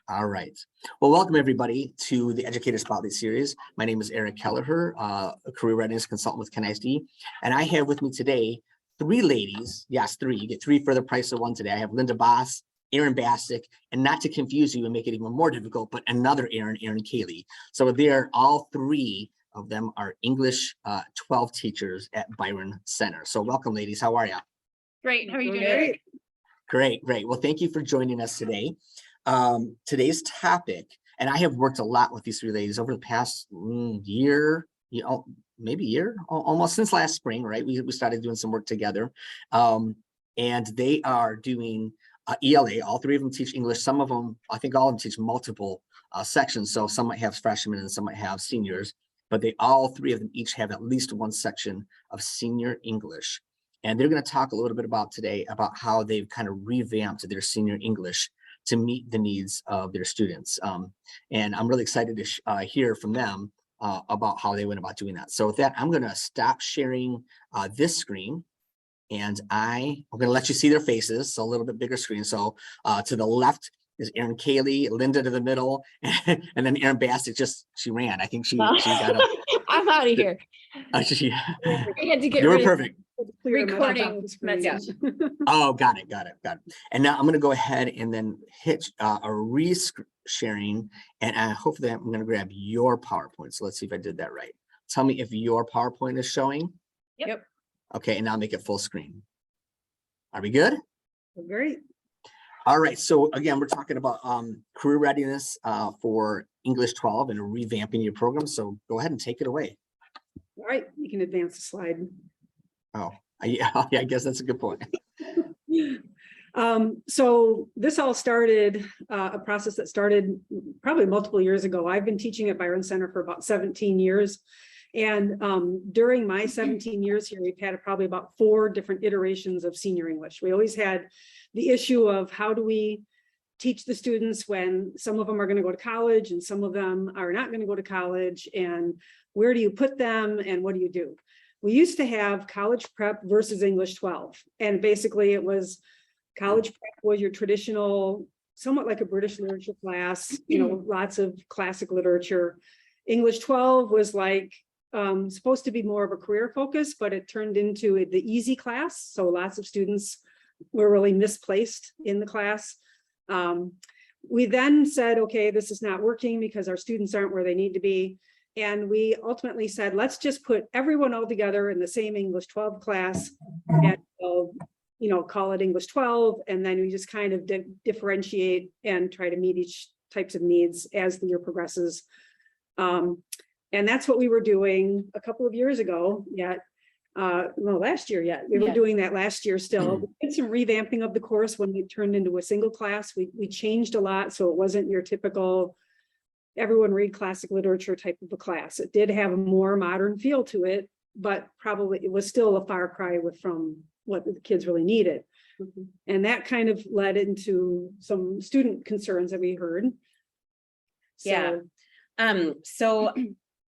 All right. Well, welcome everybody to the Educator Spotlight Series. My name is Erin Kelleher, a career readiness consultant with CanISD, and I have with me today three ladies. Yes, three. You get three for the price of one today. I have Linda Baas, Erin Bastic, and not to confuse you and make it even more difficult, but another Erin Caley. So they're all three of them are English 12 teachers at Byron Center. So welcome, ladies. How are you? Great. How are you doing, Eric? Great. Well, thank you for joining us today. Today's topic, and I have worked a lot with these three ladies over the past year, maybe year, almost since last spring, right? We started doing some work together, and they are doing ELA. All three of them teach English. Some of them, I think all of them teach multiple sections. So some might have freshmen and some might have seniors, but all three of them each have at least one section of senior English. And they're going to talk a little bit about today about how they've kind of revamped their senior English to meet the needs of their students. And I'm really excited to hear from them about how they went about doing that. So with that, I'm going to stop sharing this screen, and I'm going to let you see their faces. So a little bit bigger screen. So to the left is Erin Caley, Linda to the middle, and then Erin Bastic she ran. I think she got up. I'm out of here. I had to get you were rid perfect. of recording message. Oh, got it. And now I'm going to go ahead and then hit a re-sharing, and hopefully I'm going to grab your PowerPoint. So let's see if I did that right. Tell me if your PowerPoint is showing. Yep. Okay, and now make it full screen. Are we good? Great. All right, so again, we're talking about career readiness for English 12 and revamping your program. So go ahead and take it away. All right, you can advance the slide. Oh, yeah, I guess that's a good point. So this all started, a process that started probably multiple years ago. I've been teaching at Byron Center for about 17 years. And during my 17 years here, we've had probably about 4 different iterations of senior English. We always had the issue of how do we teach the students when some of them are going to go to college and some of them are not going to go to college, and where do you put them and what do you do? We used to have college prep versus English 12. And basically it was college prep was your traditional, somewhat like a British literature class, lots of classic literature. English 12 was like supposed to be more of a career focus, but it turned into the easy class. So lots of students were really misplaced in the class. We then said, okay, this is not working because our students aren't where they need to be. And we ultimately said, let's just put everyone all together in the same English 12 class and call it English 12. And then we just kind of differentiate and try to meet each types of needs as the year progresses. And that's what we were doing a couple of years ago last year yet. We were doing that last year still. We did some revamping of the course when we turned into a single class. We changed a lot, so it wasn't your typical everyone read classic literature type of a class. It did have a more modern feel to it, but probably it was still a far cry from what the kids really needed. Mm-hmm. And that kind of led into some student concerns that we heard. So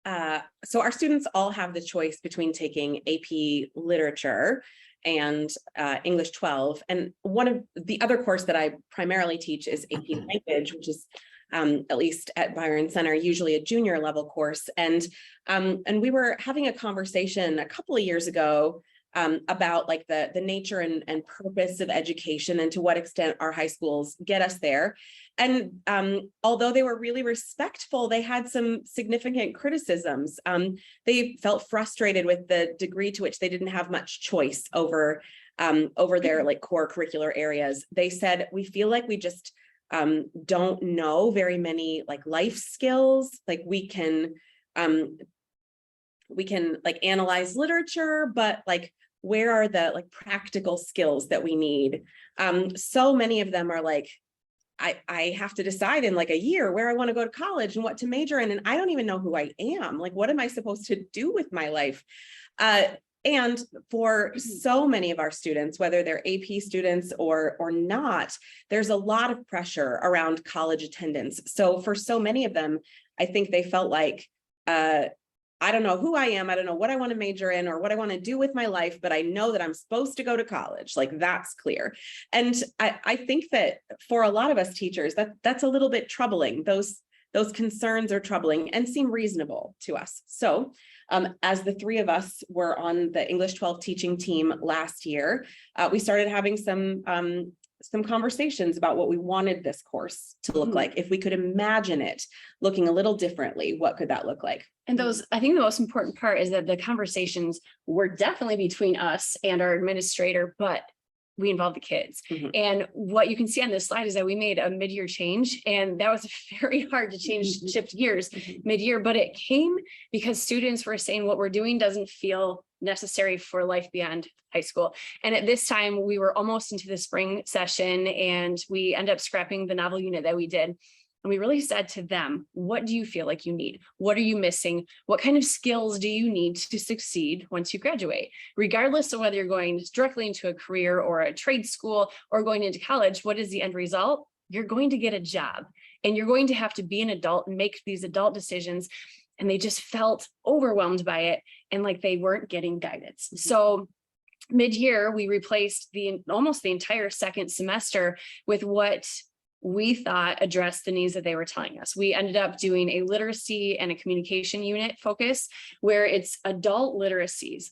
our students all have the choice between taking AP Literature and English 12. And one of the other course that I primarily teach is AP Language, which is at least at Byron Center, usually a junior level course. And we were having a conversation a couple of years ago about like the nature and purpose of education and to what extent our high schools get us there. And although they were really respectful, they had some significant criticisms. They felt frustrated with the degree to which they didn't have much choice over their like core curricular areas. They said, we feel like we just don't know very many like life skills. Like we can like analyze literature, but like where are the like practical skills that we need? So many of them are like, I have to decide in like a year where I want to go to college and what to major in, and I don't even know who I am. Like, what am I supposed to do with my life? And for so many of our students, whether they're AP students or not, there's a lot of pressure around college attendance. So for so many of them, I think they felt like I don't know who I am. I don't know what I want to major in or what I want to do with my life, but I know that I'm supposed to go to college. Like that's clear. And I think that for a lot of us teachers, that's a little bit troubling. Those concerns are troubling and seem reasonable to us. So as the three of us were on the English 12 teaching team last year, we started having some conversations about what we wanted this course to look like. If we could imagine it looking a little differently, what could that look like? And I think the most important part is that the conversations were definitely between us and our administrator, but we involved the kids. And what you can see on this slide is that we made a mid-year change, and that was very hard to shift gears mid-year, but it came because students were saying what we're doing doesn't feel necessary for life beyond high school. And at this time, we were almost into the spring session, and we ended up scrapping the novel unit that we did. And we really said to them, what do you feel like you need? What are you missing? What kind of skills do you need to succeed once you graduate? Regardless of whether you're going directly into a career or a trade school or going into college, what is the end result? You're going to get a job, and you're going to have to be an adult and make these adult decisions. And they just felt overwhelmed by it and like they weren't getting guidance. So mid-year, we replaced almost the entire second semester with what we thought addressed the needs that they were telling us. We ended up doing a literacy and a communication unit focus where it's adult literacies.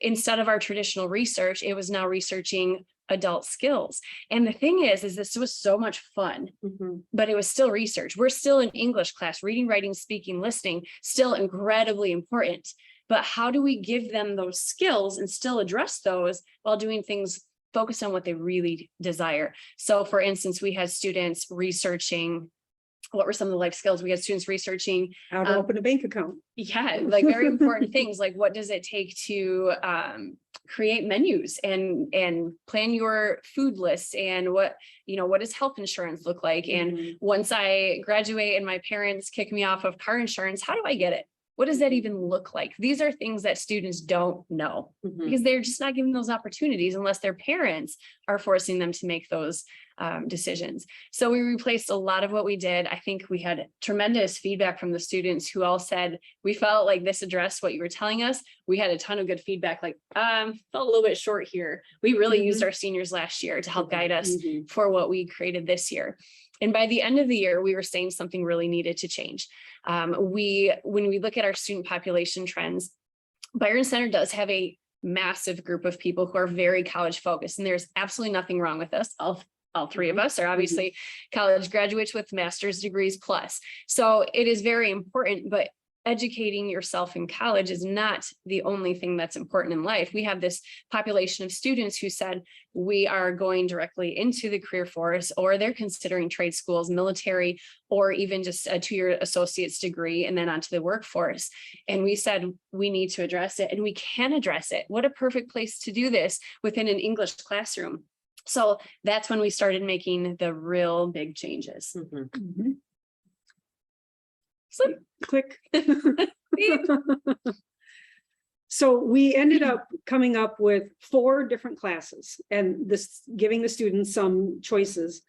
Instead of our traditional research, it was now researching adult skills. And the thing is this was so much fun, but it was still research. We're still in English class, reading, writing, speaking, listening, still incredibly important. But how do we give them those skills and still address those while doing things focused on what they really desire? So for instance, we had students researching, what were some of the life skills? We had students researching How to open a bank account. Yeah, like very important things, like what does it take to create menus and plan your food list, and what does health insurance look like? And once I graduate and my parents kick me off of car insurance, how do I get it? What does that even look like? These are things that students don't know because they're just not given those opportunities unless their parents are forcing them to make those decisions. So we replaced a lot of what we did. I think we had tremendous feedback from the students who all said, we felt like this addressed what you were telling us. We had a ton of good feedback, like, felt a little bit short here. We really used our seniors last year to help guide us for what we created this year. And by the end of the year, we were saying something really needed to change. When we look at our student population trends, Byron Center does have a massive group of people who are very college focused, and there's absolutely nothing wrong with us. All three of us are obviously college graduates with master's degrees plus. So it is very important, but educating yourself in college is not the only thing that's important in life. We have this population of students who said we are going directly into the career force, or they're considering trade schools, military, or even just a 2-year associate's degree and then onto the workforce. And we said we need to address it, and we can address it. What a perfect place to do this within an English classroom. So that's when we started making the real big changes. So, click. So we ended up coming up with 4 different classes, and this giving the students some choices.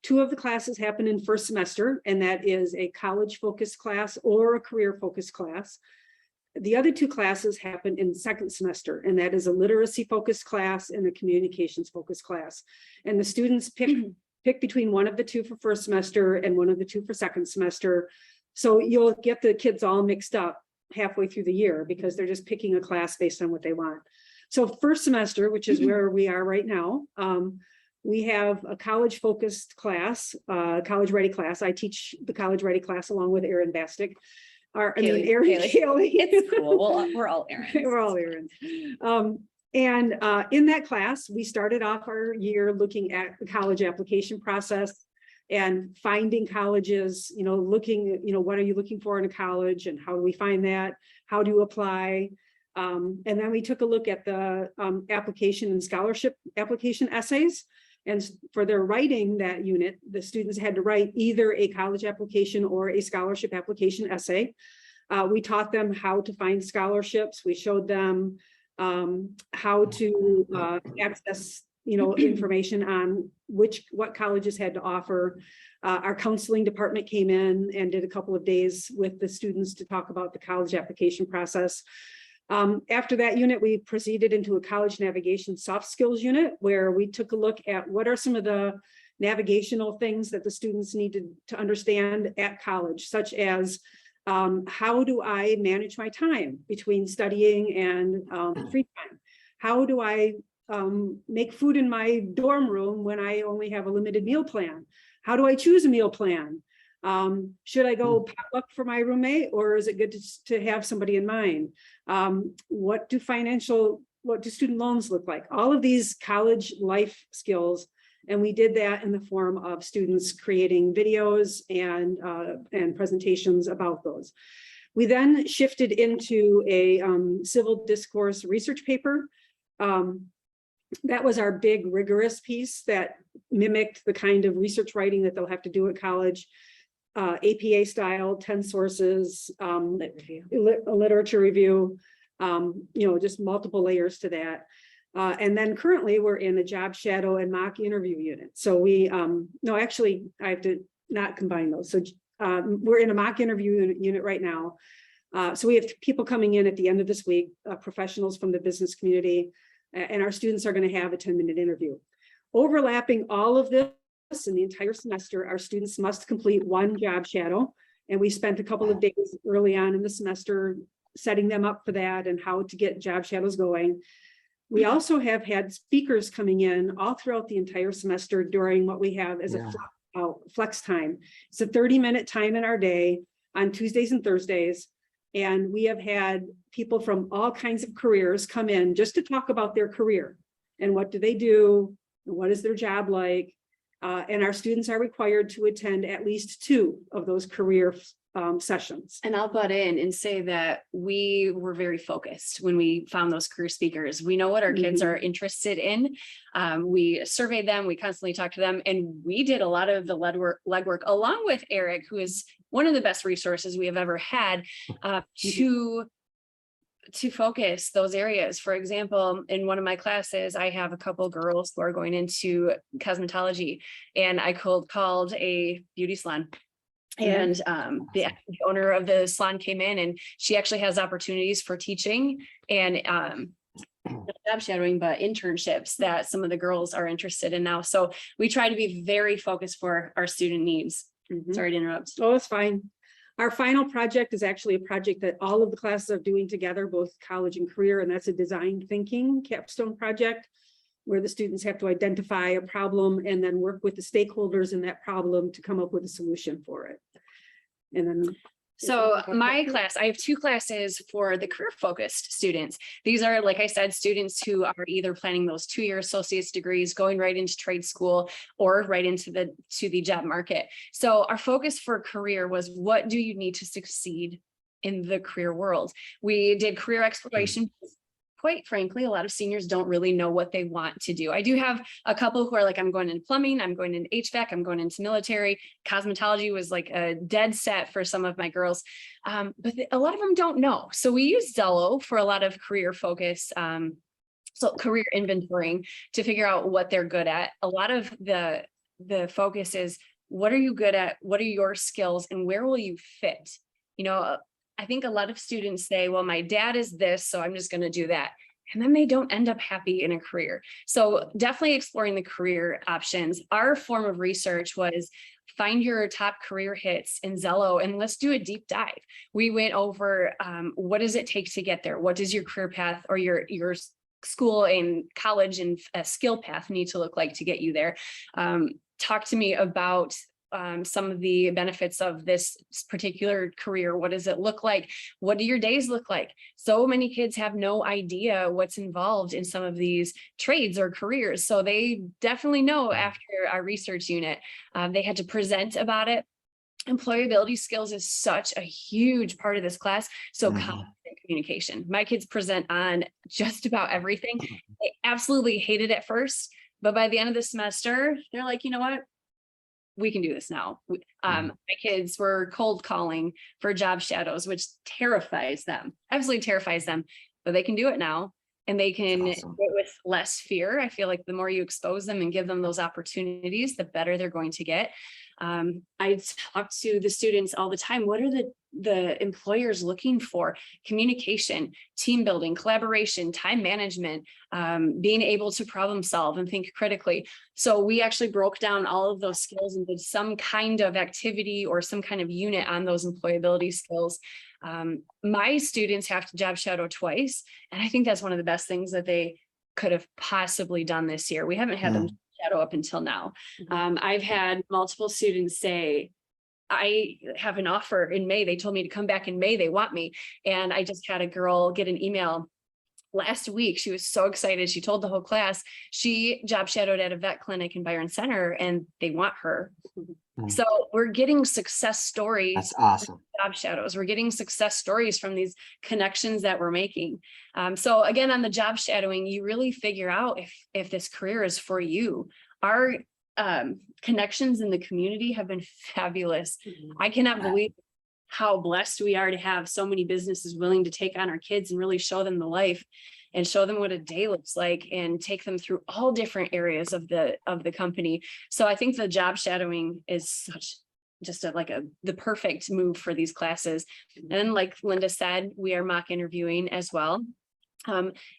2 of the classes happen in first semester, and that is a college focused class or a career focused class. The other 2 classes happen in second semester, and that is a literacy focused class and a communications focused class. And the students pick between one of the 2 for first semester and one of the 2 for second semester. So you'll get the kids all mixed up halfway through the year because they're just picking a class based on what they want. So first semester, which is where we are right now, we have a college focused class, college ready class. I teach the college ready class along with Erin Bastic. Erin, Caley. It's cool. Well, we're all Erin. We're all Erin. And in that class, we started off our year looking at the college application process and finding colleges, looking, what are you looking for in a college and how do we find that? How do you apply? And then we took a look at the application and scholarship application essays. And for their writing that unit, the students had to write either a college application or a scholarship application essay. We taught them how to find scholarships. We showed them how to access information on what colleges had to offer. Our counseling department came in and did a couple of days with the students to talk about the college application process. After that unit, we proceeded into a college navigation soft skills unit, where we took a look at what are some of the navigational things that the students needed to understand at college, such as how do I manage my time between studying and free time? How do I make food in my dorm room when I only have a limited meal plan? How do I choose a meal plan? Should I go potluck for my roommate, or is it good to have somebody in mind? What do student loans look like? All of these college life skills. And we did that in the form of students creating videos and presentations about those. We then shifted into a civil discourse research paper. That was our big rigorous piece that mimicked the kind of research writing that they'll have to do at college. APA style, 10 sources, literature review, just multiple layers to that. And then currently we're in the job shadow and mock interview unit. So we, no, actually I have to not combine those. So we're in a mock interview unit right now. So we have people coming in at the end of this week, professionals from the business community, and our students are going to have a 10-minute interview. Overlapping all of this in the entire semester, our students must complete one job shadow. And we spent a couple of days early on in the semester setting them up for that and how to get job shadows going. We also have had speakers coming in all throughout the entire semester during what we have as a flex time. It's a 30-minute time in our day on Tuesdays and Thursdays. And we have had people from all kinds of careers come in just to talk about their career and what do they do, and what is their job like. And our students are required to attend at least 2 of those career sessions. And I'll butt in and say that we were very focused when we found those career speakers. We know what our kids are interested in. We surveyed them, we constantly talked to them, and we did a lot of the legwork along with Eric, who is one of the best resources we have ever had, to focus those areas. For example, in one of my classes, I have a couple girls who are going into cosmetology, and I called a beauty salon. And the owner of the salon came in, and she actually has opportunities for teaching and not job shadowing, but internships that some of the girls are interested in now. So we try to be very focused for our student needs. Sorry to interrupt. Oh, it's fine. Our final project is actually a project that all of the classes are doing together, both college and career, and that's a design thinking capstone project, where the students have to identify a problem and then work with the stakeholders in that problem to come up with a solution for it. And then so my class, I have 2 classes for the career focused students. These are, like I said, students who are either planning those 2-year associate's degrees, going right into trade school, or right into the job market. So our focus for career was, what do you need to succeed in the career world? We did career exploration. Quite frankly, a lot of seniors don't really know what they want to do. I do have a couple who are like, I'm going into plumbing, I'm going into HVAC, I'm going into military. Cosmetology was like a dead set for some of my girls, but a lot of them don't know. So we use Zello for a lot of career focus, so career inventorying, to figure out what they're good at. A lot of the focus is, what are you good at? What are your skills, and where will you fit? I think a lot of students say, well, my dad is this, so I'm just going to do that. And then they don't end up happy in a career. So definitely exploring the career options. Our form of research was find your top career hits in Zello and let's do a deep dive. We went over what does it take to get there? What does your career path or your school and college and skill path need to look like to get you there? Talk to me about some of the benefits of this particular career. What does it look like? What do your days look like? So many kids have no idea what's involved in some of these trades or careers. So they definitely know after our research unit, they had to present about it. Employability skills is such a huge part of this class. So confident communication. My kids present on just about everything. They absolutely hate it at first, but by the end of the semester, they're like, you know what? We can do this now. My kids were cold calling for job shadows, which terrifies them, absolutely terrifies them, but they can do it now. and they can That's awesome. do it with less fear. I feel like the more you expose them and give them those opportunities, the better they're going to get. I talk to the students all the time. What are the employers looking for? Communication, team building, collaboration, time management, being able to problem solve and think critically. So we actually broke down all of those skills and did some kind of activity or some kind of unit on those employability skills. My students have to job shadow twice, and I think that's one of the best things that they could have possibly done this year. We haven't had them shadow up until now. I've had multiple students say, I have an offer in May. They told me to come back in May. They want me. And I just had a girl get an email last week. She was so excited. She told the whole class she job shadowed at a vet clinic in Byron Center and they want her. So we're getting success stories. That's awesome. Job shadows. We're getting success stories from these connections that we're making. So again, on the job shadowing, you really figure out if this career is for you. Our connections in the community have been fabulous. I cannot believe how blessed we are to have so many businesses willing to take on our kids and really show them the life and show them what a day looks like and take them through all different areas of the company. So I think the job shadowing is such just the perfect move for these classes. And like Linda said, we are mock interviewing as well.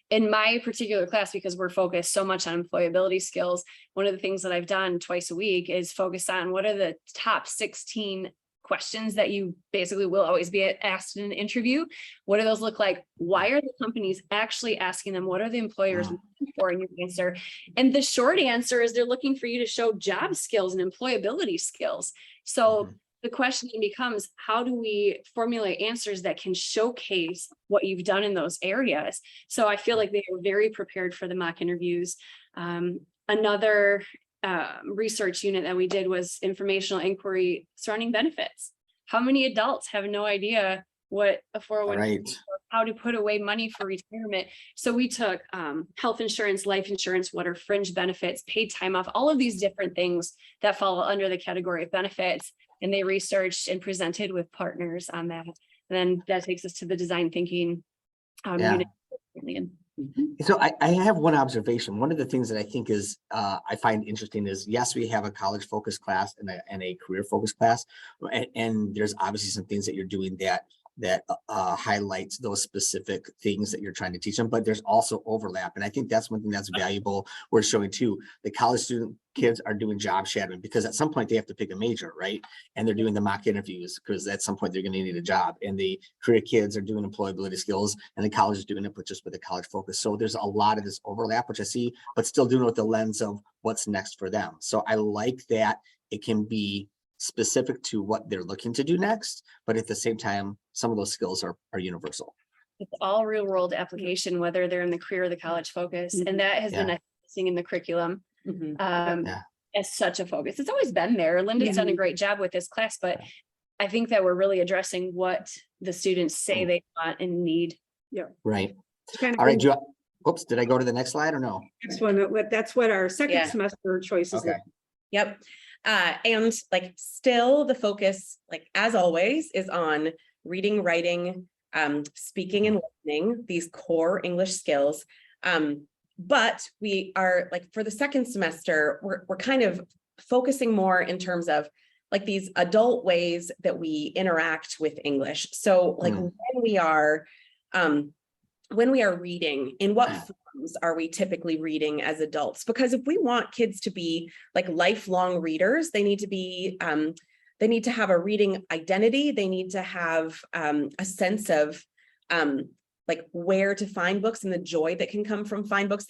In my particular class, because we're focused so much on employability skills, one of the things that I've done twice a week is focus on what are the top 16 questions that you basically will always be asked in an interview. What do those look like? Why are the companies actually asking them? What are the employers looking for in your answer? And the short answer is they're looking for you to show job skills and employability skills. So the question becomes, how do we formulate answers that can showcase what you've done in those areas? So I feel like they were very prepared for the mock interviews. Another research unit that we did was informational inquiry surrounding benefits. How many adults have no idea what a 401k is, or how to put away money for retirement? So we took health insurance, life insurance, what are fringe benefits, paid time off, all of these different things that fall under the category of benefits. And they researched and presented with partners on that. And then that takes us to the design thinking unit. So I have one observation. One of the things that I think is I find interesting is, yes, we have a college focused class and a career focused class, and there's obviously some things that you're doing that highlights those specific things that you're trying to teach them, but there's also overlap. And I think that's one thing that's valuable. We're showing too, the college student kids are doing job shadowing because at some point they have to pick a major, right? And they're doing the mock interviews because at some point they're going to need a job. And the career kids are doing employability skills and the college is doing it, but just with a college focus. So there's a lot of this overlap, which I see, but still doing it with the lens of what's next for them. So I like that it can be specific to what they're looking to do next, but at the same time, some of those skills are universal. It's all real world application, whether they're in the career or the college focus. And that has been a thing in the curriculum as such a focus. It's always been there. Linda's done a great job with this class, but I think that we're really addressing what the students say they want and need. Yeah. Right. Kind of all right. Oops, did I go to the next slide or no? Next one, that's what our second semester choices. Okay. Yep. And like still the focus, like as always, is on reading, writing, speaking and listening, these core English skills. But we are like for the second semester, we're kind of focusing more in terms of like these adult ways that we interact with English. So like when we are reading, in what forms are we typically reading as adults? Because if we want kids to be like lifelong readers, they need to have a reading identity. They need to have a sense of like where to find books and the joy that can come from finding books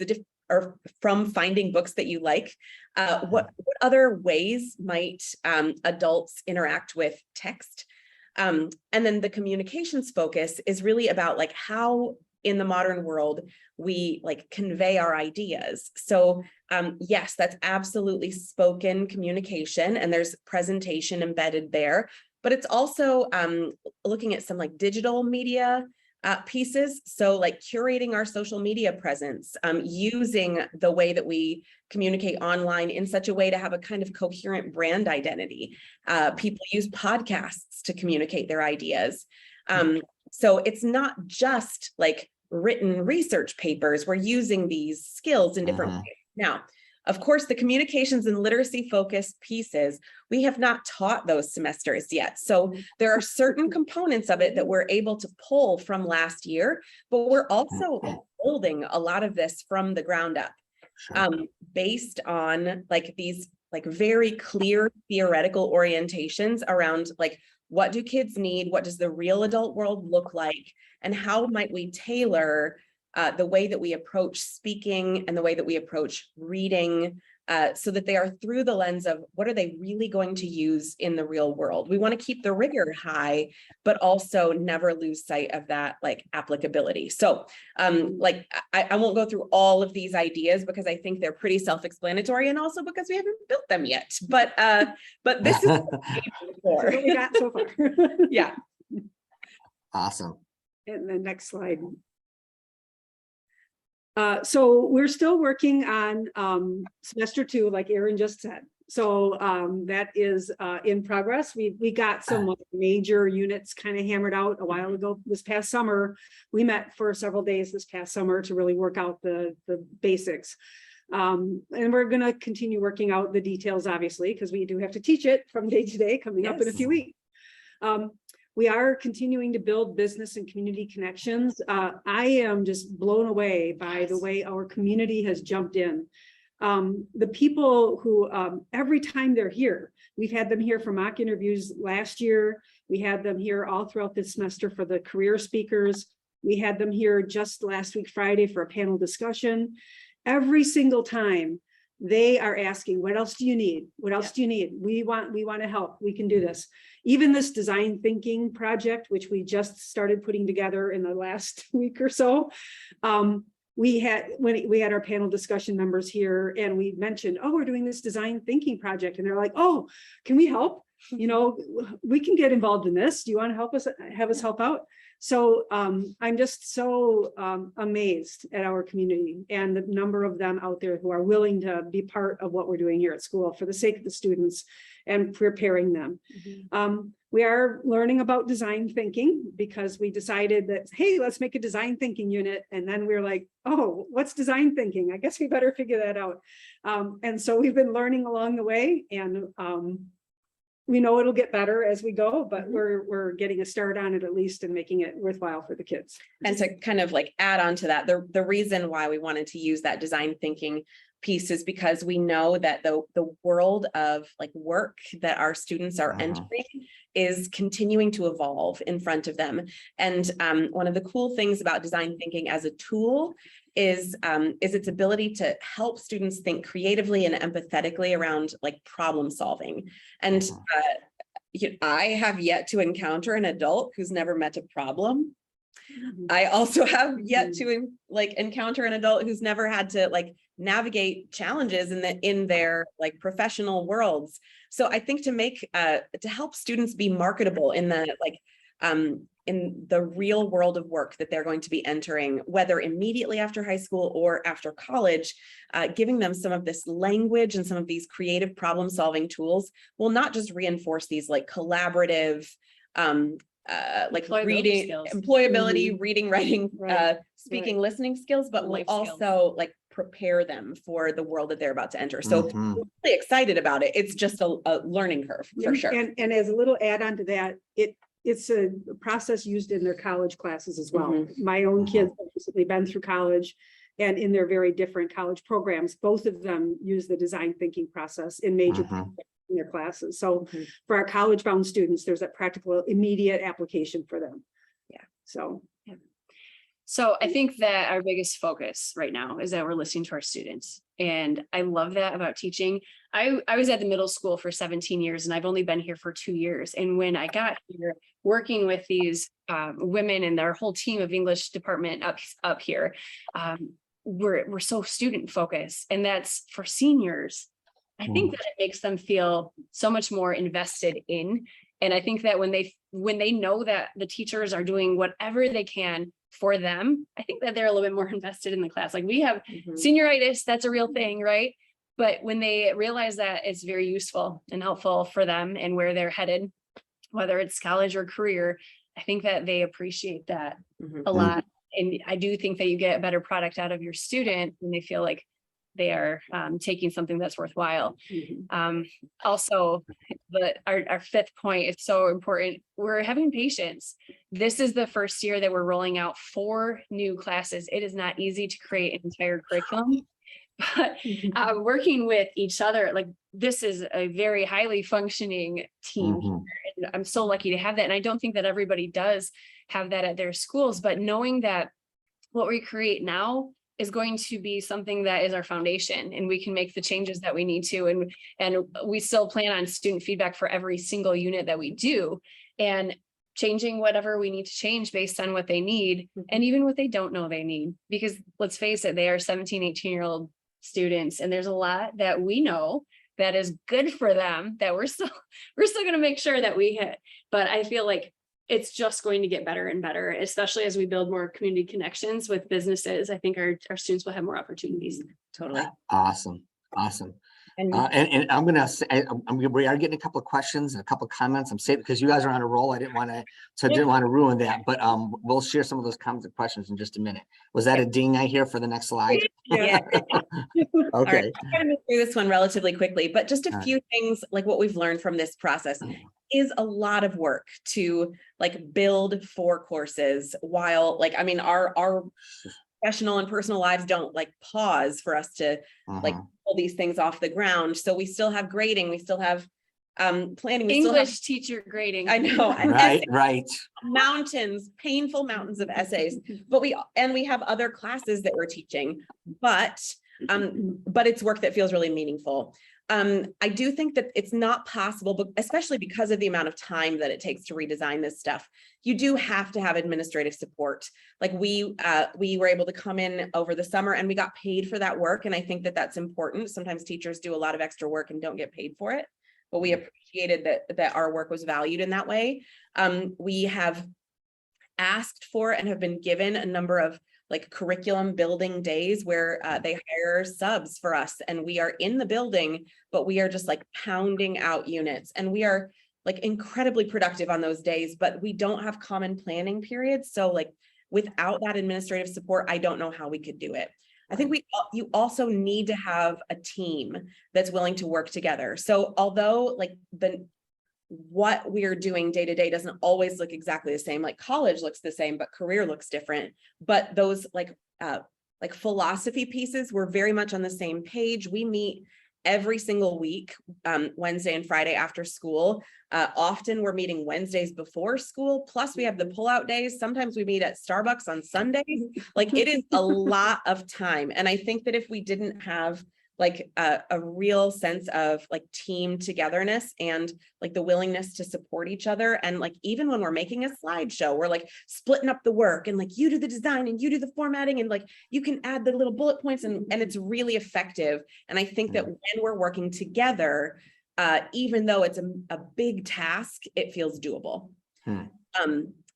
that you like. What other ways might adults interact with text? And then the communications focus is really about like how in the modern world we like convey our ideas. So yes, that's absolutely spoken communication and there's presentation embedded there, but it's also looking at some like digital media pieces. So like curating our social media presence, using the way that we communicate online in such a way to have a kind of coherent brand identity. People use podcasts to communicate their ideas. So it's not just like written research papers. We're using these skills in different ways. Now, of course, the communications and literacy focused pieces, we have not taught those semesters yet. So there are certain components of it that we're able to pull from last year, but we're also building a lot of this from the ground up, based on like these like very clear theoretical orientations around like, what do kids need? What does the real adult world look like? And how might we tailor the way that we approach speaking and the way that we approach reading, so that they are through the lens of what are they really going to use in the real world. We want to keep the rigor high, but also never lose sight of that like applicability. So like I won't go through all of these ideas because I think they're pretty self-explanatory, and also because we haven't built them yet. But this is what we got so far. Yeah. Awesome. And the next slide. So we're still working on semester 2, like Erin just said. So that is in progress. We got some major units kind of hammered out a while ago. This past summer, we met for several days this past summer to really work out the basics. And we're going to continue working out the details, obviously, because we do have to teach it from day to day coming up in a few weeks. We are continuing to build business and community connections. I am just blown away by the way our community has jumped in. The people who, every time they're here, we've had them here for mock interviews last year. We had them here all throughout this semester for the career speakers. We had them here just last week, Friday, for a panel discussion. Every single time they are asking, what else do you need? What else do you need? We want to help. We can do this. Even this design thinking project, which we just started putting together in the last week or so. We had our panel discussion members here, and we mentioned, oh, we're doing this design thinking project. And they're like, oh, can we help? You know, we can get involved in this. Do you want to help us, have us help out? So I'm just so amazed at our community and the number of them out there who are willing to be part of what we're doing here at school for the sake of the students and preparing them. We are learning about design thinking because we decided that, hey, let's make a design thinking unit. And then we were like, oh, what's design thinking? I guess we better figure that out. And so we've been learning along the way, and we know it'll get better as we go, but we're getting a start on it at least and making it worthwhile for the kids. And to kind of like add on to that, the reason why we wanted to use that design thinking piece is because we know that the world of like work that our students are entering is continuing to evolve in front of them. And one of the cool things about design thinking as a tool is its ability to help students think creatively and empathetically around like problem solving. And I have yet to encounter an adult who's never met a problem. I also have yet to like encounter an adult who's never had to like navigate challenges in their like professional worlds. So I think to help students be marketable in the like in the real world of work that they're going to be entering, whether immediately after high school or after college, giving them some of this language and some of these creative problem solving tools will not just reinforce these like collaborative like reading, employability, reading, writing, speaking, listening skills, but will also like prepare them for the world that they're about to enter. So I'm really excited about it. It's just a learning curve for sure. And as a little add-on to that, it's a process used in their college classes as well. My own kids have recently been through college, and in their very different college programs, both of them use the design thinking process in major in their classes. So for our college bound students, there's a practical immediate application for them. So I think that our biggest focus right now is that we're listening to our students. And I love that about teaching. I was at the middle school for 17 years, and I've only been here for 2 years. And when I got here working with these women and their whole team of English department up here, we're so student focused, and that's for seniors. I think that it makes them feel so much more invested in. And I think that when they know that the teachers are doing whatever they can for them, I think that they're a little bit more invested in the class. Like we have senioritis, that's a real thing, right? But when they realize that it's very useful and helpful for them and where they're headed, whether it's college or career, I think that they appreciate that a lot. And I do think that you get a better product out of your student when they feel like they are taking something that's worthwhile. Also, our fifth point is so important. We're having patience. This is the first year that we're rolling out 4 new classes. It is not easy to create an entire curriculum, but working with each other, like this is a very highly functioning team. And I'm so lucky to have that. And I don't think that everybody does have that at their schools, but knowing that what we create now is going to be something that is our foundation, and we can make the changes that we need to. And we still plan on student feedback for every single unit that we do, and changing whatever we need to change based on what they need, and even what they don't know they need, because let's face it, they are 17, 18-year-old students, and there's a lot that we know that is good for them that we're still going to make sure that we hit. But I feel like it's just going to get better and better, especially as we build more community connections with businesses. I think our students will have more opportunities. Totally. Awesome. And I'm gonna say, we are getting a couple of questions and a couple of comments. I'm saying because you guys are on a roll, I didn't want to ruin that, but we'll share some of those comments and questions in just a minute. Was that a ding I hear for the next slide? Yeah. Okay. All right, I'm going to move through this one relatively quickly, but just a few things like what we've learned from this process is a lot of work to like build 4 courses while like, I mean, our professional and personal lives don't like pause for us to like pull these things off the ground. So we still have grading, we still have planning, we English still have, teacher grading. I know, Right. mountains, painful mountains of essays, but we have other classes that we're teaching, but it's work that feels really meaningful. I do think that it's not possible, but especially because of the amount of time that it takes to redesign this stuff, you do have to have administrative support. Like we were able to come in over the summer and we got paid for that work. And I think that that's important. Sometimes teachers do a lot of extra work and don't get paid for it, but we appreciated that our work was valued in that way. We have asked for and have been given a number of like curriculum building days where they hire subs for us and we are in the building, but we are just like pounding out units and we are like incredibly productive on those days, but we don't have common planning periods. So like without that administrative support, I don't know how we could do it. I think you also need to have a team that's willing to work together. So although like what we're doing day to day doesn't always look exactly the same, like college looks the same, but career looks different. But those like philosophy pieces, we're very much on the same page. We meet every single week, Wednesday and Friday after school. Often we're meeting Wednesdays before school, plus we have the pullout days. Sometimes we meet at Starbucks on Sundays. Like it is a lot of time. And I think that if we didn't have like a real sense of like team togetherness and like the willingness to support each other. And like, even when we're making a slideshow, we're like splitting up the work and like you do the design and you do the formatting and like you can add the little bullet points and it's really effective. And I think that when we're working together, even though it's a big task, it feels doable.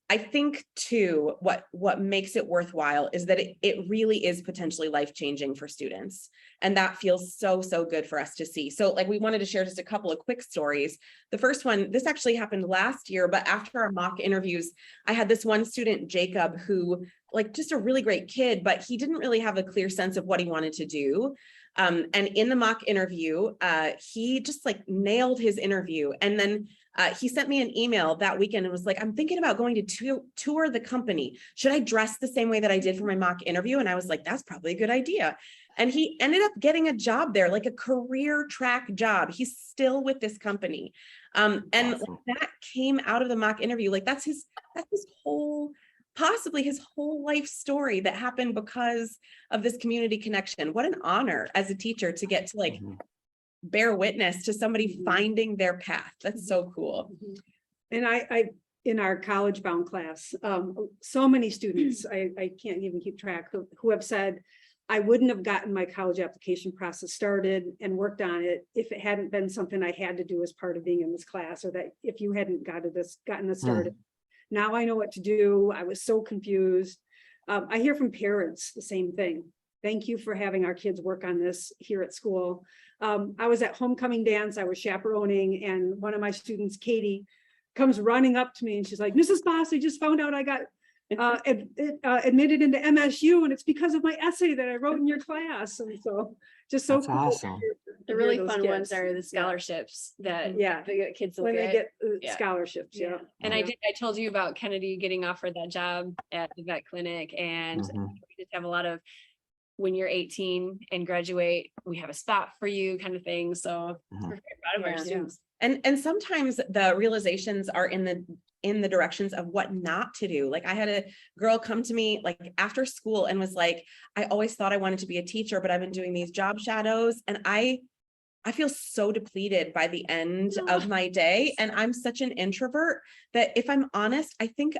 I think too, what makes it worthwhile is that it really is potentially life-changing for students. And that feels so good for us to see. So like we wanted to share just a couple of quick stories. The first one, this actually happened last year, but after our mock interviews, I had this one student, Jacob, who like just a really great kid, but he didn't really have a clear sense of what he wanted to do. And in the mock interview, he just like nailed his interview. And then he sent me an email that weekend and was like, I'm thinking about going to tour the company. Should I dress the same way that I did for my mock interview? And I was like, that's probably a good idea. And he ended up getting a job there, like a career track job. He's still with this company. And awesome. That came out of the mock interview. Like that's his whole, possibly his whole life story that happened because of this community connection. What an honor as a teacher to get to like bear witness to somebody finding their path. That's so cool. And I in our college bound class, so many students, I can't even keep track, who have said, I wouldn't have gotten my college application process started and worked on it if it hadn't been something I had to do as part of being in this class, or that if you hadn't gotten this started. Now I know what to do. I was so confused. I hear from parents the same thing. Thank you for having our kids work on this here at school. I was at homecoming dance, I was chaperoning, and one of my students, Caley, comes running up to me and she's like, Mrs. Baas, I just found out I got admitted into MSU, and it's because of my essay that I wrote in your class. And so just so That's cool. awesome. The really fun ones are the scholarships that Yeah. the kids look When they at. get Yeah. scholarships. Yeah. And I told you about Kennedy getting offered that job at the vet clinic, and Mhm. we just have a lot of, when you're 18 and graduate, we have a spot for you kind of thing. So Mhm. we're very proud of our Yeah. students. And sometimes the realizations are in the directions of what not to do. Like I had a girl come to me like after school and was like, I always thought I wanted to be a teacher, but I've been doing these job shadows, and I feel so depleted by the end of my day. And I'm such an introvert that, if I'm honest, I think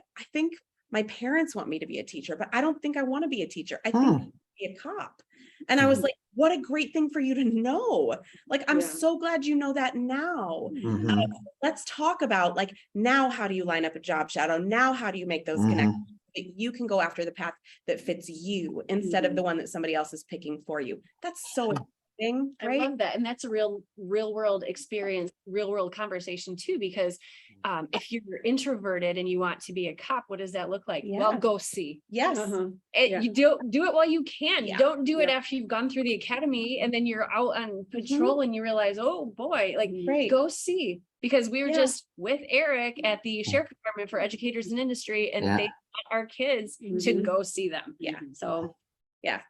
my parents want me to be a teacher, but I don't think I want to be a teacher. I think I want to be a cop. And I was like, what a great thing for you to know. Like, I'm so glad you know that now. Mhm. Let's talk about like, now, how do you line up a job shadow? Now, how do you make those Mhm. connections? That you can go after the path that fits you instead of the one that somebody else is picking for you. That's so exciting, I right? love that. And that's a real world experience, real world conversation too, because if you're introverted and you want to be a cop, what does that look like? Well, Yeah. go see. Yes. Yeah. You do it while you can. Yeah. Don't do it after you've gone through the academy and then you're out on patrol and you realize, oh boy, like Right. go see. Because we were Yeah. just with Eric at the Sheriff Department for Educators in Industry, and they want our kids to go see them. Yeah. So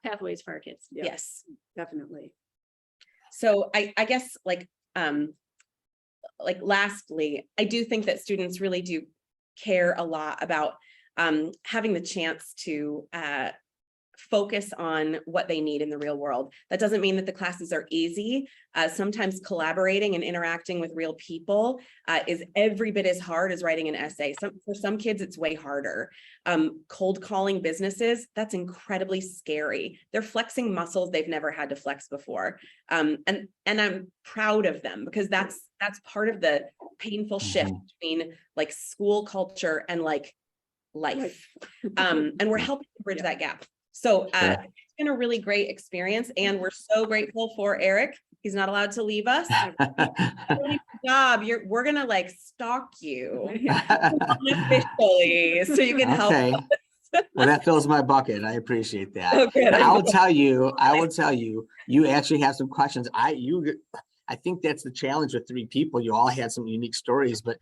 pathways for our kids. Yeah. Yes. Definitely. So I guess like lastly, I do think that students really do care a lot about having the chance to focus on what they need in the real world. That doesn't mean that the classes are easy. Sometimes collaborating and interacting with real people is every bit as hard as writing an essay. For some kids, it's way harder. Cold calling businesses, that's incredibly scary. They're flexing muscles they've never had to flex before. And I'm proud of them, because that's part of the painful shift between like school culture and like life. And we're helping to bridge that gap. So it's been a really great experience, and we're so grateful for Eric. He's not allowed to leave us. Job, we're gonna like stalk you unofficially, so you can help us. Well, that fills my bucket. I appreciate that. Oh, good. I will tell you, you actually have some questions. I think that's the challenge with 3 people. You all had some unique stories, but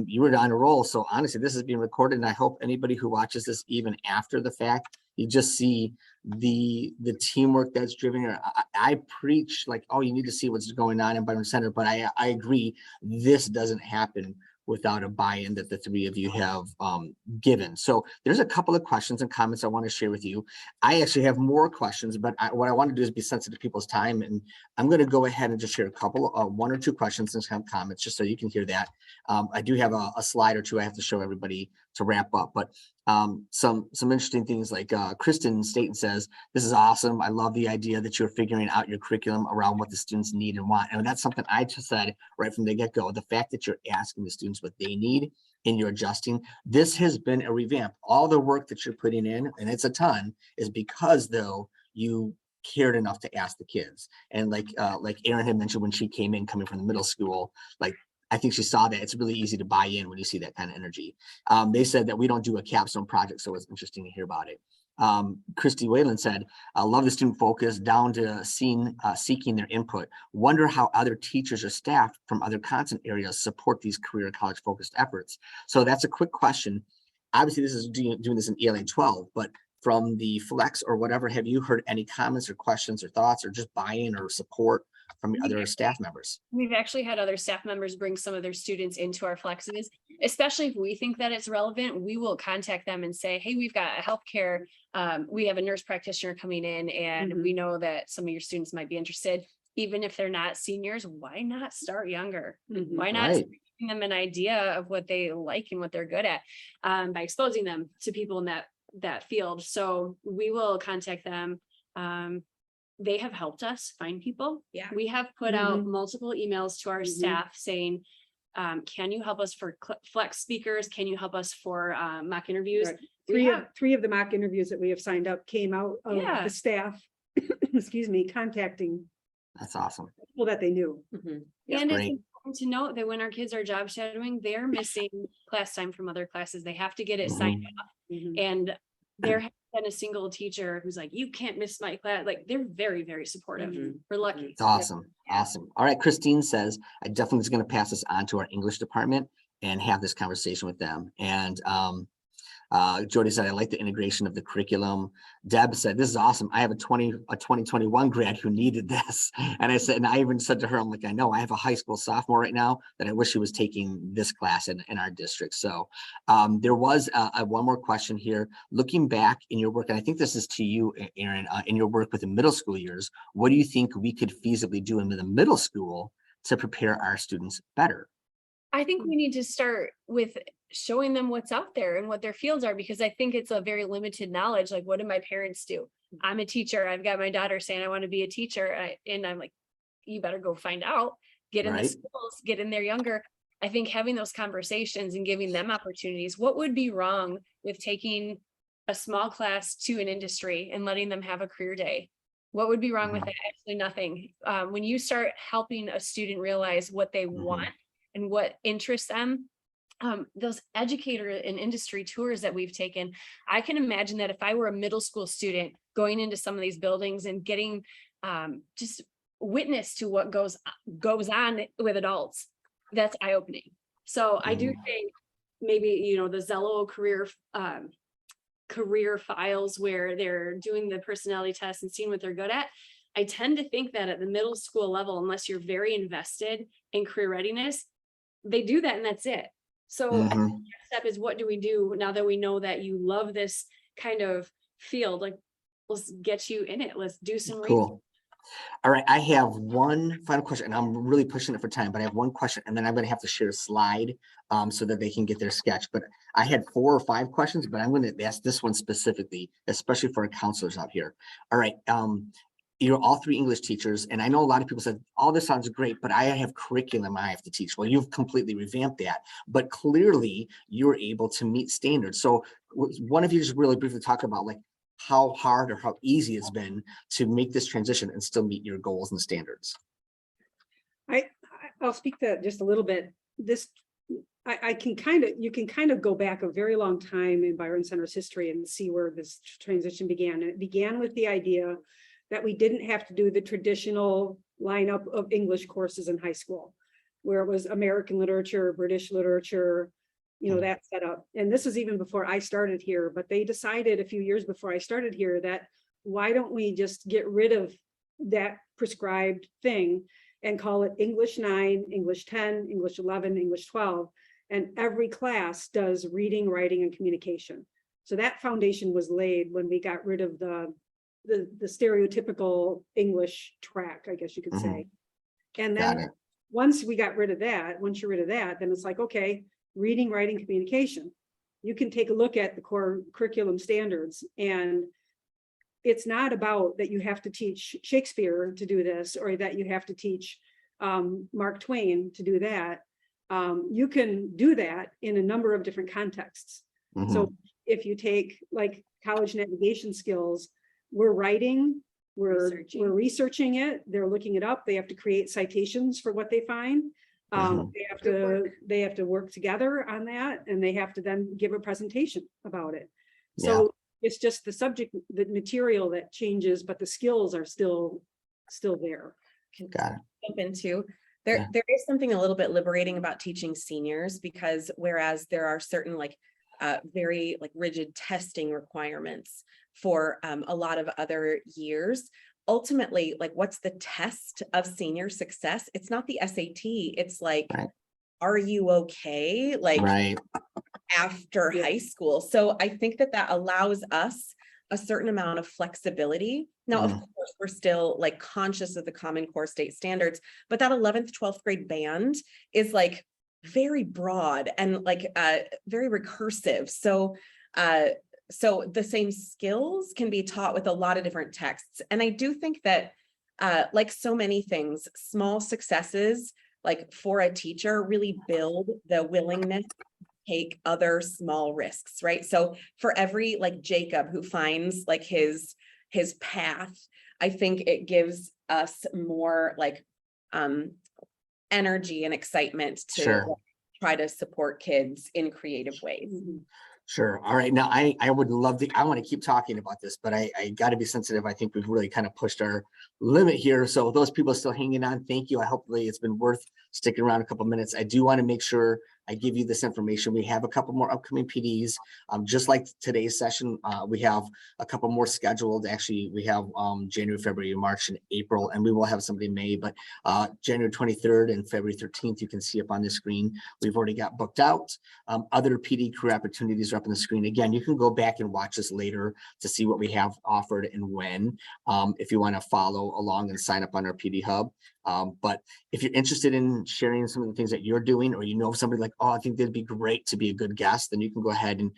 you were on a roll. So honestly, this is being recorded, and I hope anybody who watches this, even after the fact, you just see the teamwork that's driven her. I preach like, oh, you need to see what's going on in Byron Center, but I agree, this doesn't happen without a buy-in that the 3 of you have given. So there's a couple of questions and comments I want to share with you. I actually have more questions, but what I want to do is be sensitive to people's time, and I'm going to go ahead and just share a couple, 1 or 2 questions and some comments, just so you can hear that. I do have a slide or 2 I have to show everybody to wrap up, but some interesting things, like Kristen Staten says, this is awesome. I love the idea that you're figuring out your curriculum around what the students need and want. And that's something I just said right from the get-go. The fact that you're asking the students what they need and you're adjusting, this has been a revamp. All the work that you're putting in, and it's a ton, is because though you cared enough to ask the kids. And like Erin had mentioned, when she came in coming from the middle school, like I think she saw that it's really easy to buy in when you see that kind of energy. They said that we don't do a capstone project, so it's interesting to hear about it. Christy Whalen said, I love the student focus down to seeking their input. Wonder how other teachers or staff from other content areas support these career college focused efforts. So that's a quick question. Obviously, this is doing this in ELA 12, but from the flex or whatever, have you heard any comments or questions or thoughts or just buy-in or support from other staff members? We've actually had other staff members bring some of their students into our flexes, especially if we think that it's relevant. We will contact them and say, hey, we've got a healthcare, we have a nurse practitioner coming in, and we know that some of your students might be interested. Even if they're not seniors, why not start younger? Why not giving them an idea of what they like and what they're good at, by exposing them to people in that field? So we will contact them. They have helped us find people. Yeah, we have put out multiple emails to our staff saying, can you help us for flex speakers? Can you help us for mock interviews? Right. Three of the mock interviews that we have signed up came out of the staff, excuse me, contacting. That's awesome. People that they knew. And it's important to note that when our kids are job shadowing, they're missing class time from other classes. They have to get it signed off. And there has been a single teacher who's like, you can't miss my class. Like, they're very, very supportive. We're lucky. It's awesome. Awesome. All right. Christine says, I definitely is going to pass this on to our English department and have this conversation with them. And Jody said, I like the integration of the curriculum. Deb said, this is awesome. I have a 2021 grad who needed this. And I said, and I even said to her, I'm like, I know I have a high school sophomore right now that I wish he was taking this class in our district. So there was one more question here. Looking back in your work, and I think this is to you, Erin, in your work with the middle school years, what do you think we could feasibly do in the middle school to prepare our students better? I think we need to start with showing them what's out there and what their fields are, because I think it's a very limited knowledge. Like, what do my parents do? I'm a teacher. I've got my daughter saying, I want to be a teacher. And I'm like, you better go find out, get in the schools, get in there younger. I think having those conversations and giving them opportunities. What would be wrong with taking a small class to an industry and letting them have a career day? What would be wrong with that? Actually, nothing. When you start helping a student realize what they want and what interests them, those educator and industry tours that we've taken, I can imagine that if I were a middle school student going into some of these buildings and getting just witness to what goes on with adults, that's eye-opening. So I do think maybe, the Zello career files where they're doing the personality test and seeing what they're good at. I tend to think that at the middle school level, unless you're very invested in career readiness, they do that and that's it. So I think the next step is, what do we do now that we know that you love this kind of field? Like, let's get you in it. Let's do some reading. Cool. All right, I have one final question, and I'm really pushing it for time, but I have one question, and then I'm going to have to share a slide so that they can get their sketch. But I had 4 or 5 questions, but I'm going to ask this one specifically, especially for our counselors out here. All right, you're all 3 English teachers, and I know a lot of people said, all this sounds great, but I have curriculum I have to teach. Well, you've completely revamped that, but clearly you're able to meet standards. So one of you just really briefly talk about like how hard or how easy it's been to make this transition and still meet your goals and standards. I'll speak to that just a little bit. You can kind of go back a very long time in Byron Center's history and see where this transition began. And it began with the idea that we didn't have to do the traditional lineup of English courses in high school, where it was American literature, British literature, that setup. And this is even before I started here, but they decided a few years before I started here that why don't we just get rid of that prescribed thing and call it English 9, English 10, English 11, English 12. And every class does reading, writing, and communication. So that foundation was laid when we got rid of the stereotypical English track, I guess you could say. And then once you're rid of that, then it's like, okay, reading, writing, communication. You can take a look at the core curriculum standards, and it's not about that you have to teach Shakespeare to do this, or that you have to teach Mark Twain to do that. You can do that in a number of different contexts. So if you take like college navigation skills, we're writing, we're researching it, they're looking it up, they have to create citations for what they find. They have to work together on that, and they have to then give a presentation about it. So it's just the subject, the material that changes, but the skills are still there. Got it. Jump into there is something a little bit liberating about teaching seniors, because whereas there are certain very rigid testing requirements for a lot of other years, ultimately, what's the test of senior success? It's not the SAT. It's are you okay? After high school. So I think that allows us a certain amount of flexibility. Now, of course, we're still conscious of the Common Core state standards, but that 11th, 12th grade band is very broad and very recursive. So the same skills can be taught with a lot of different texts. And I do think that like so many things, small successes for a teacher really build the willingness to take other small risks, right? So for every Jacob who finds his path, I think it gives us more energy and excitement to try to support kids in creative ways. Sure. All right. Now, I would love to, I want to keep talking about this, but I got to be sensitive. I think we've really kind of pushed our limit here. So those people still hanging on, thank you. I hopefully it's been worth sticking around a couple minutes. I do want to make sure I give you this information. We have a couple more upcoming PDs. Just like today's session, we have a couple more scheduled. Actually, we have January, February, March, and April, and we will have somebody in May, but January 23rd and February 13th, you can see up on the screen. We've already got booked out. Other PD career opportunities are up on the screen. Again, you can go back and watch this later to see what we have offered and when, if you want to follow along and sign up on our PD Hub. But if you're interested in sharing some of the things that you're doing, or you know somebody like, oh, I think they'd be great to be a good guest, then you can go ahead and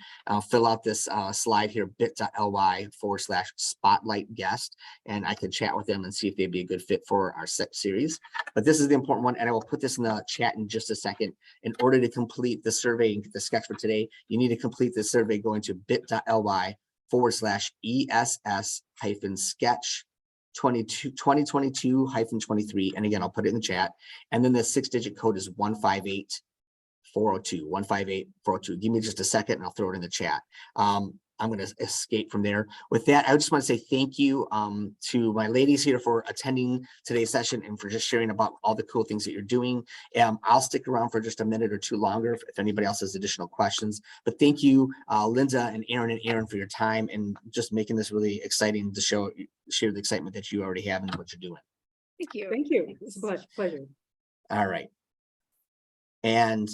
fill out this slide here, bit.ly/spotlight guest, and I can chat with them and see if they'd be a good fit for our SCECH series. But this is the important one, and I will put this in the chat in just a second. In order to complete the survey and get the sketch for today, you need to complete the survey going to bit.ly/ESS-sketch 2022-23. And again, I'll put it in the chat. And then the 6-digit code is 158402, 158402. Give me just a second and I'll throw it in the chat. I'm going to escape from there. With that, I just want to say thank you to my ladies here for attending today's session and for just sharing about all the cool things that you're doing. I'll stick around for just a minute or two longer if anybody else has additional questions. But thank you, Linda and Erin, for your time and just making this really exciting to share the excitement that you already have and what you're doing. Thank you. Thank you. It's a pleasure. All right. And